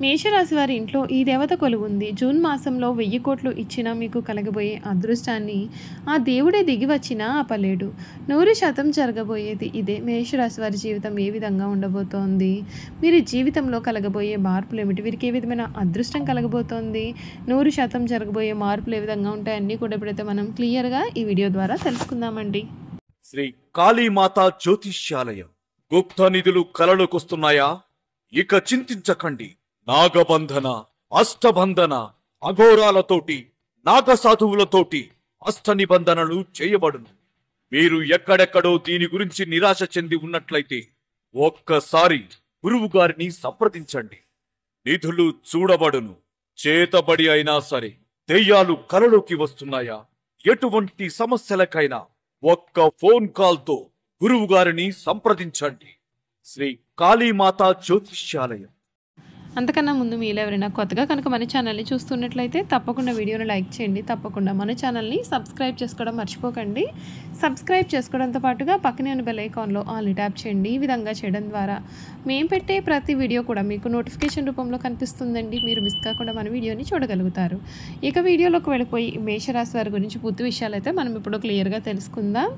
మేషరాశి వారి ఇంట్లో ఈ దేవత కొలువుంది. జూన్ మాసంలో 1000 కోట్లు ఇచ్చినా మీకు కలగబోయే అదృష్టాన్ని ఆ దేవుడే దిగి వచ్చినా ఆపలేడు. 100% జరగబోయేది ఇదే. మేషరాశి వారి జీవితం ఏ విధంగా ఉండబోతోంది? వీరి జీవితంలో కలగబోయే మార్పులు ఏమిటి? వీరికి ఏ విధమైన అదృష్టం కలగబోతోంది? 100% జరగబోయే మార్పులు ఏ విధంగా ఉంటాయి? అన్నీ కూడా ఇప్పుడైతే మనం క్లియర్గా ఈ వీడియో ద్వారా తెలుసుకుందామండి. శ్రీ కాళీమాత జ్యోతిష్యాలయం. గుప్త నిధులు కలలోకొస్తున్నాయా? ఇక చింతించకండి. నాగబంధన, అష్టబంధన, అఘోరాలతోటి, నాగసాధువులతోటి అష్ట నిబంధనలు చేయబడును. మీరు ఎక్కడెక్కడో దీని గురించి నిరాశ చెంది ఉన్నట్లయితే ఒక్కసారి గురువు గారిని సంప్రదించండి. నిధులు చూడబడును. చేతబడి అయినా సరే దెయ్యాలు కలలోకి వస్తున్నాయా? ఎటువంటి సమస్యలకైనా ఒక్క ఫోన్ కాల్తో గురువు గారిని సంప్రదించండి. శ్రీ కాళీమాత జ్యోతిష్యాలయం. అంతకన్నా ముందు మీలో ఎవరైనా కొత్తగా కనుక మన ఛానల్ని చూస్తున్నట్లయితే తప్పకుండా వీడియోని లైక్ చేయండి. తప్పకుండా మన ఛానల్ని సబ్స్క్రైబ్ చేసుకోవడం మర్చిపోకండి. సబ్స్క్రైబ్ చేసుకోవడంతో పాటుగా పక్కనే ఉన్న బెల్ ఐకాన్లో ఆల్ని ట్యాప్ చేయండి. ఈ విధంగా చేయడం ద్వారా మేము పెట్టే ప్రతి వీడియో కూడా మీకు నోటిఫికేషన్ రూపంలో కనిపిస్తుందండి. మీరు మిస్ కాకుండా మన వీడియోని చూడగలుగుతారు. ఇక వీడియోలోకి వెళ్ళిపోయి మేషరాశి వారి గురించి పూర్తి విషయాలు అయితే మనం ఇప్పుడు క్లియర్గా తెలుసుకుందాం.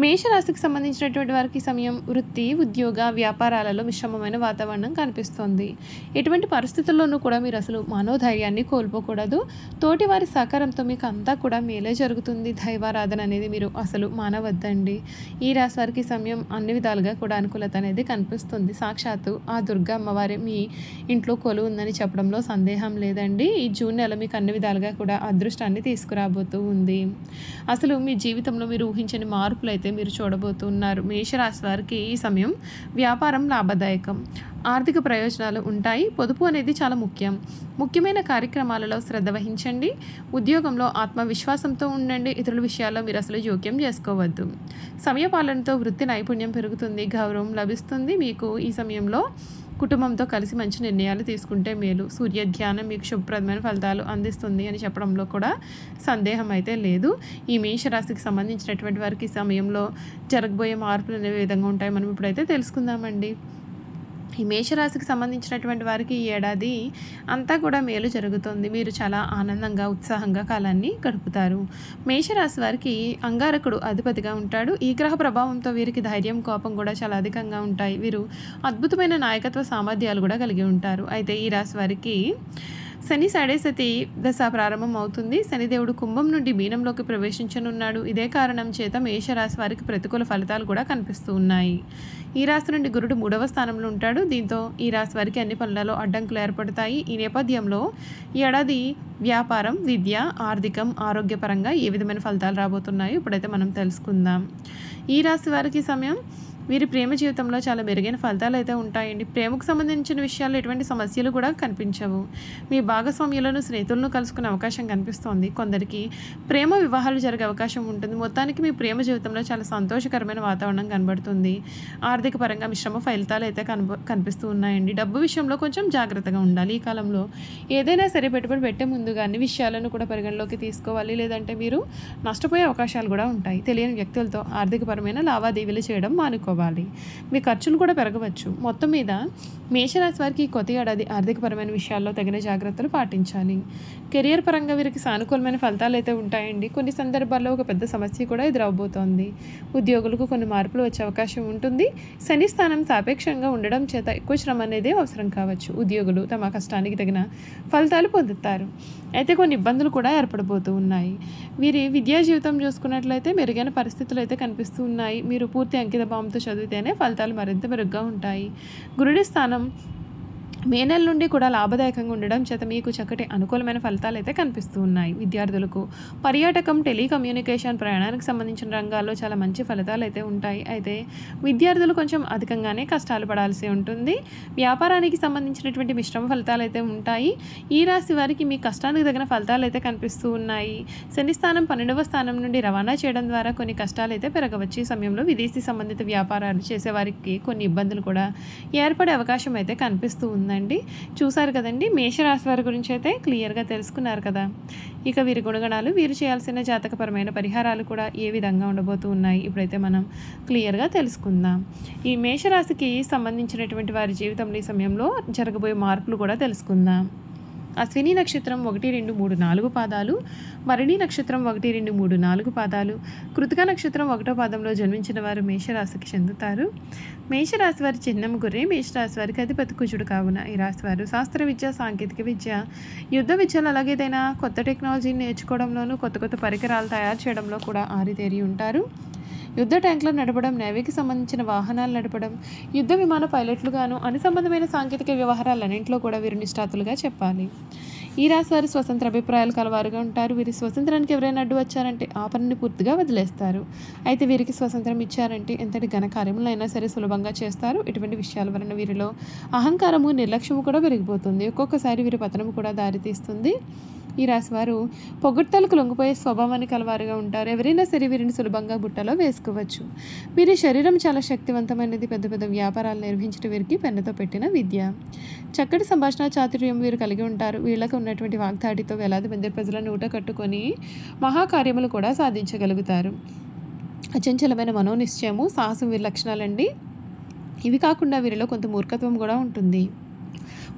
మేషరాశికి సంబంధించినటువంటి వారికి సమయం వృత్తి, ఉద్యోగ, వ్యాపారాలలో మిశ్రమమైన వాతావరణం కనిపిస్తోంది. ఎటువంటి పరిస్థితుల్లోనూ కూడా మీరు అసలు మనోధైర్యాన్ని కోల్పోకూడదు. తోటి వారి సహకారంతో మీకు అంతా కూడా మేలే జరుగుతుంది. దైవారాధన అనేది మీరు అసలు మానవద్దండి. ఈ రాశి వారికి సమయం అన్ని విధాలుగా కూడా అనుకూలత అనేది కనిపిస్తుంది. సాక్షాత్తు ఆ దుర్గా అమ్మవారి మీ ఇంట్లో కొలువు ఉందని చెప్పడంలో సందేహం లేదండి. ఈ జూన్ నెల మీకు అన్ని విధాలుగా కూడా అదృష్టాన్ని తీసుకురాబోతూ ఉంది. అసలు మీ జీవితంలో మీరు ఊహించని మార్పులు అయితే మీరు చూడబోతున్నారు. మేషరాశి వారికి ఈ సమయం వ్యాపారం లాభదాయకం, ఆర్థిక ప్రయోజనాలు ఉంటాయి. పొదుపు అనేది చాలా ముఖ్యమైన కార్యక్రమాలలో శ్రద్ధ వహించండి. ఉద్యోగంలో ఆత్మవిశ్వాసంతో ఉండండి. ఇతరుల విషయాల్లో మీరు అసలు జోక్యం చేసుకోవద్దు. సమయపాలనతో వృత్తి నైపుణ్యం పెరుగుతుంది, గౌరవం లభిస్తుంది. మీకు ఈ సమయంలో కుటుంబంతో కలిసి మంచి నిర్ణయాలు తీసుకుంటే మేలు. సూర్య ధ్యానం మీకు శుభప్రదమైన ఫలితాలు అందిస్తుంది అని చెప్పడంలో కూడా సందేహం అయితే లేదు. ఈ మేషరాశికి సంబంధించినటువంటి వారికి సమయంలో జరగబోయే మార్పులు అనే విధంగా ఉంటాయి మనం ఇప్పుడైతే తెలుసుకుందామండి. ఈ మేషరాశికి సంబంధించినటువంటి వారికి ఈ ఏడాది అంతా కూడా మేలు జరుగుతుంది. మీరు చాలా ఆనందంగా, ఉత్సాహంగా కాలాన్ని గడుపుతారు. మేషరాశి వారికి అంగారకుడు అధిపతిగా ఉంటాడు. ఈ గ్రహ ప్రభావంతో వీరికి ధైర్యం, కోపం కూడా చాలా అధికంగా ఉంటాయి. వీరు అద్భుతమైన నాయకత్వ సామర్థ్యాలు కూడా కలిగి ఉంటారు. అయితే ఈ రాశి వారికి శని సడేసతి దశ ప్రారంభం అవుతుంది. శనిదేవుడు కుంభం నుండి మీనంలోకి ప్రవేశించనున్నాడు. ఇదే కారణం చేత మేషరాశి వారికి ప్రతికూల ఫలితాలు కూడా కనిపిస్తూ ఉన్నాయి. ఈ రాశి నుండి గురుడు 3వ స్థానంలో ఉంటాడు. దీంతో ఈ రాశి వారికి అన్ని పనులలో అడ్డంకులు ఏర్పడతాయి. ఈ నేపథ్యంలో ఈ ఏడాది వ్యాపారం, విద్య, ఆర్థికం, ఆరోగ్యపరంగా ఏ విధమైన ఫలితాలు రాబోతున్నాయో ఇప్పుడైతే మనం తెలుసుకుందాం. ఈ రాశి వారికి సమయం వీరి ప్రేమ జీవితంలో చాలా మెరుగైన ఫలితాలు అయితే ఉంటాయండి. ప్రేమకు సంబంధించిన విషయాల్లో ఎటువంటి సమస్యలు కూడా కనిపించవు. మీ భాగస్వామ్యులను, స్నేహితులను కలుసుకునే అవకాశం కనిపిస్తోంది. కొందరికి ప్రేమ వివాహాలు జరిగే అవకాశం ఉంటుంది. మొత్తానికి మీ ప్రేమ జీవితంలో చాలా సంతోషకరమైన వాతావరణం కనబడుతుంది. ఆర్థిక పరంగా మిశ్రమ ఫలితాలు అయితే కనిపిస్తూ ఉన్నాయండి. డబ్బు విషయంలో కొంచెం జాగ్రత్తగా ఉండాలి. ఈ కాలంలో ఏదైనా సరే పెట్టుబడి పెట్టే ముందుగా అన్ని విషయాలను కూడా పరిగణలోకి తీసుకోవాలి. లేదంటే మీరు నష్టపోయే అవకాశాలు కూడా ఉంటాయి. తెలియని వ్యక్తులతో ఆర్థికపరమైన లావాదేవీలు చేయడం మానుకోవాలి. మీ ఖర్చులు కూడా పెరగవచ్చు. మొత్తం మీద మేషరాశి వారికి కొత్త ఏడాది ఆర్థికపరమైన విషయాల్లో తగిన జాగ్రత్తలు పాటించాలి. కెరియర్ పరంగా వీరికి సానుకూలమైన ఫలితాలు అయితే ఉంటాయండి. కొన్ని సందర్భాల్లో ఒక పెద్ద సమస్య కూడా ఎదురవబోతోంది. ఉద్యోగులకు కొన్ని మార్పులు వచ్చే అవకాశం ఉంటుంది. శని స్థానం సాపేక్షంగా ఉండడం చేత ఎక్కువ శ్రమ అనేది అవసరం కావచ్చు. ఉద్యోగులు తమ కష్టానికి తగిన ఫలితాలు పొందుతారు. అయితే కొన్ని ఇబ్బందులు కూడా ఏర్పడబోతూ ఉన్నాయి. వీరి విద్యా జీవితం చూసుకున్నట్లయితే మెరుగైన పరిస్థితులు అయితే కనిపిస్తూ ఉన్నాయి. మీరు పూర్తి అంకిత భావంతో చదివితేనే ఫలితాలు మరింత మెరుగ్గా ఉంటాయి. గురుడి స్థానం మే నెల నుండి కూడా లాభదాయకంగా ఉండడం చేత మీకు చక్కటి అనుకూలమైన ఫలితాలు అయితే కనిపిస్తూ ఉన్నాయి. విద్యార్థులకు పర్యాటకం, టెలికమ్యూనికేషన్, ప్రయాణానికి సంబంధించిన రంగాల్లో చాలా మంచి ఫలితాలు అయితే ఉంటాయి. అయితే విద్యార్థులు కొంచెం అధికంగానే కష్టాలు పడాల్సి ఉంటుంది. వ్యాపారానికి సంబంధించినటువంటి మిశ్రమ ఫలితాలు అయితే ఉంటాయి. ఈ రాశి వారికి మీ కష్టానికి తగిన ఫలితాలు అయితే కనిపిస్తూ ఉన్నాయి. శని స్థానం 12వ స్థానం నుండి రవాణా చేయడం ద్వారా కొన్ని కష్టాలు అయితే పెరగవచ్చు. ఈ సమయంలో విదేశీ సంబంధిత వ్యాపారాలు చేసేవారికి కొన్ని ఇబ్బందులు కూడా ఏర్పడే అవకాశం అయితే కనిపిస్తూ ఉన్నాయి. ఉంటుందండి. చూసారు కదండి, మేషరాశి వారి గురించి అయితే క్లియర్గా తెలుసుకున్నారు కదా. ఇక వీరి గుణగణాలు, వీరు చేయాల్సిన జాతకపరమైన పరిహారాలు కూడా ఏ విధంగా ఉండబోతూ ఉన్నాయి ఇప్పుడైతే మనం క్లియర్గా తెలుసుకుందాం. ఈ మేషరాశికి సంబంధించినటువంటి వారి జీవితంలో ఈ సమయంలో జరగబోయే మార్పులు కూడా తెలుసుకుందాం. అశ్విని నక్షత్రం 1, 2, 3, 4 పాదాలు, భరణి నక్షత్రం 1, 2, 3, 4 పాదాలు, కృతిక నక్షత్రం 1వ పాదంలో జన్మించిన వారు మేషరాశికి చెందుతారు. మేషరాశి వారి చిహ్నం గుర్రే. మేషరాశి వారికి అధిపతి కుజుడు కావున ఈ రాశి వారు శాస్త్ర విద్య, సాంకేతిక విద్య, యుద్ధ విద్యలు, అలాగే ఏదైనా కొత్త టెక్నాలజీని నేర్చుకోవడంలోనూ కొత్త కొత్త పరికరాలు తయారు చేయడంలో కూడా ఆరితేరి ఉంటారు. యుద్ధ ట్యాంకులు నడపడం, నేవీకి సంబంధించిన వాహనాలు నడపడం, యుద్ధ విమాన పైలట్లుగాను అన్ని సంబంధమైన సాంకేతిక వ్యవహారాలన్నింటిలో కూడా వీరు నిష్ఠాతులుగా చెప్పాలి. ఈ రాశి వారు స్వతంత్ర అభిప్రాయాలు కలవారుగా ఉంటారు. వీరి స్వతంత్రానికి ఎవరైనా అడ్డు వచ్చారంటే ఆ పనిని పూర్తిగా వదిలేస్తారు. అయితే వీరికి స్వతంత్రం ఇచ్చారంటే ఎంతటి ఘనకార్యములైనా సరే సులభంగా చేస్తారు. ఇటువంటి విషయాల వలన వీరిలో అహంకారము, నిర్లక్ష్యము కూడా పెరిగిపోతుంది. ఒక్కొక్కసారి వీరి పతనము కూడా దారితీస్తుంది. ఈ రాశివారు పొగడ్తలకు లొంగిపోయే స్వభావాన్ని కలవారుగా ఉంటారు. ఎవరైనా సరే వీరిని సులభంగా బుట్టలో వేసుకోవచ్చు. వీరి శరీరం చాలా శక్తివంతమైనది. పెద్ద పెద్ద వ్యాపారాలు నిర్వహించడం వీరికి పెన్నుతో పెట్టిన విద్య. చక్కటి సంభాషణ చాతుర్యం వీరు కలిగి ఉంటారు. వీళ్ళకు ఉన్నటువంటి వాగ్దాటితో వేలాది మంది ప్రజల నూట కట్టుకొని మహాకార్యములు కూడా సాధించగలుగుతారు. అచంచలమైన మనోనిశ్చయము, సాహసం వీరి లక్షణాలండి. ఇవి కాకుండా వీరిలో కొంత మూర్ఖత్వం కూడా ఉంటుంది.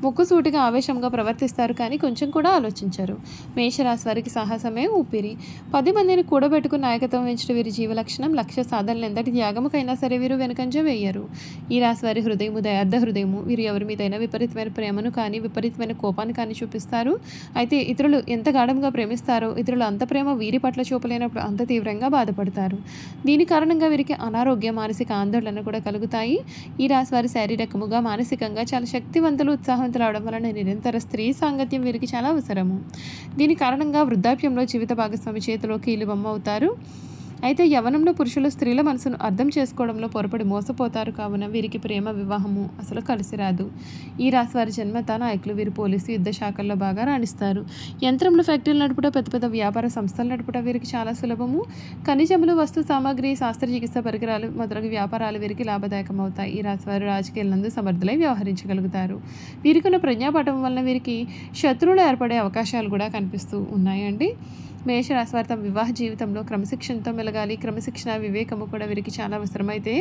ముక్కుసూటిగా ఆవేశంగా ప్రవర్తిస్తారు, కానీ కొంచెం కూడా ఆలోచించరు. మేషరాశి వారికి సాహసమే ఊపిరి. 10 మందిని కూడబెట్టుకుని నాయకత్వం వహించడం వీరి జీవ లక్షణం. లక్ష్య సాధనలు ఎంతటి త్యాగముకైనా సరే వీరు వెనుకంజ వేయరు. ఈ రాశి వారి హృదయము దయార్థ హృదయము. వీరు ఎవరి మీదైనా విపరీతమైన ప్రేమను కానీ విపరీతమైన కోపాన్ని కానీ చూపిస్తారు. అయితే ఇతరులు ఎంత గాఢంగా ప్రేమిస్తారో ఇతరులు అంత ప్రేమ వీరి పట్ల చూపలేనప్పుడు అంత తీవ్రంగా బాధపడతారు. దీని కారణంగా వీరికి అనారోగ్య, మానసిక ఆందోళన కూడా కలుగుతాయి. ఈ రాశి వారి శారీరకముగా, మానసికంగా చాలా శక్తివంతులు, ఉత్సాహం అవడం వలన నిరంతర స్త్రీ సాంగత్యం వీరికి చాలా అవసరము. దీని కారణంగా వృద్ధాప్యంలో జీవిత భాగస్వామి చేతిలో కీలుబొమ్మ అవుతారు. అయితే యవ్వనంలో పురుషులు స్త్రీల మనసును అర్థం చేసుకోవడంలో పొరపడి మోసపోతారు. కావున వీరికి ప్రేమ, వివాహము అసలు కలిసి రాదు. ఈ రాశి వారి జన్మత నాయకులు. వీరు పోలీసు, యుద్ధ శాఖల్లో బాగా రాణిస్తారు. యంత్రములు, ఫ్యాక్టరీలు నడుపుట, పెద్ద పెద్ద వ్యాపార సంస్థలు నడుపుట వీరికి చాలా సులభము. ఖనిజములు, వస్తు సామాగ్రి, శాస్త్రచికిత్స పరికరాలు మొదలగు వ్యాపారాలు వీరికి లాభదాయకం అవుతాయి. ఈ రాశి వారు రాజకీయాలందు సమర్థులై వ్యవహరించగలుగుతారు. వీరికున్న ప్రజ్ఞాపాఠం వలన వీరికి శత్రువులు ఏర్పడే అవకాశాలు కూడా కనిపిస్తూ ఉన్నాయండి. మేషరాశి వారి తమ వివాహ జీవితంలో క్రమశిక్షణతో మెలగాలి. క్రమశిక్షణ, వివేకము కూడా వీరికి చాలా అవసరమైతే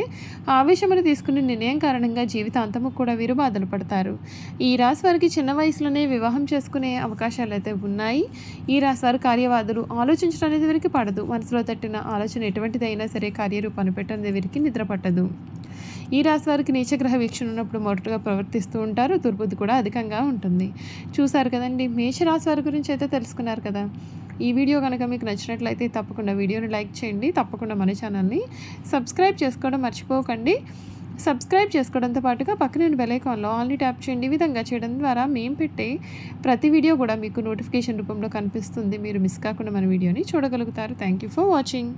ఆవేశమును తీసుకునే నిర్ణయం కారణంగా జీవితాంతము కూడా వీరు బాధలు పడతారు. ఈ రాశి వారికి చిన్న వయసులోనే వివాహం చేసుకునే అవకాశాలు అయితే ఉన్నాయి. ఈ రాశి వారు కార్యవాదులు. ఆలోచించడం అనేది వీరికి పడదు. మనసులో తట్టిన ఆలోచన ఎటువంటిదైనా సరే కార్యరూపాన్ని పెట్టడం వీరికి నిద్ర పట్టదు. ఈ రాశి వారికి నీచగ్రహ వీక్షణ ఉన్నప్పుడు మొదటగా ప్రవర్తిస్తూ ఉంటారు. దుర్బుద్ధి కూడా అధికంగా ఉంటుంది. చూసారు కదండి, మేషరాశి వారి గురించి అయితే తెలుసుకున్నారు కదా. ఈ వీడియో కనుక మీకు నచ్చినట్లయితే తప్పకుండా వీడియోని లైక్ చేయండి. తప్పకుండా మన ఛానల్ని సబ్స్క్రైబ్ చేసుకోవడం మర్చిపోకండి. సబ్స్క్రైబ్ చేసుకోవడంతో పాటుగా పక్కన బెల్ ఐకాన్లో ఆల్ని ట్యాప్ చేయండి. ఈ విధంగా చేయడం ద్వారా మేము పెట్టే ప్రతి వీడియో కూడా మీకు నోటిఫికేషన్ రూపంలో కనిపిస్తుంది. మీరు మిస్ కాకుండా మన వీడియోని చూడగలుగుతారు. Thank you for watching.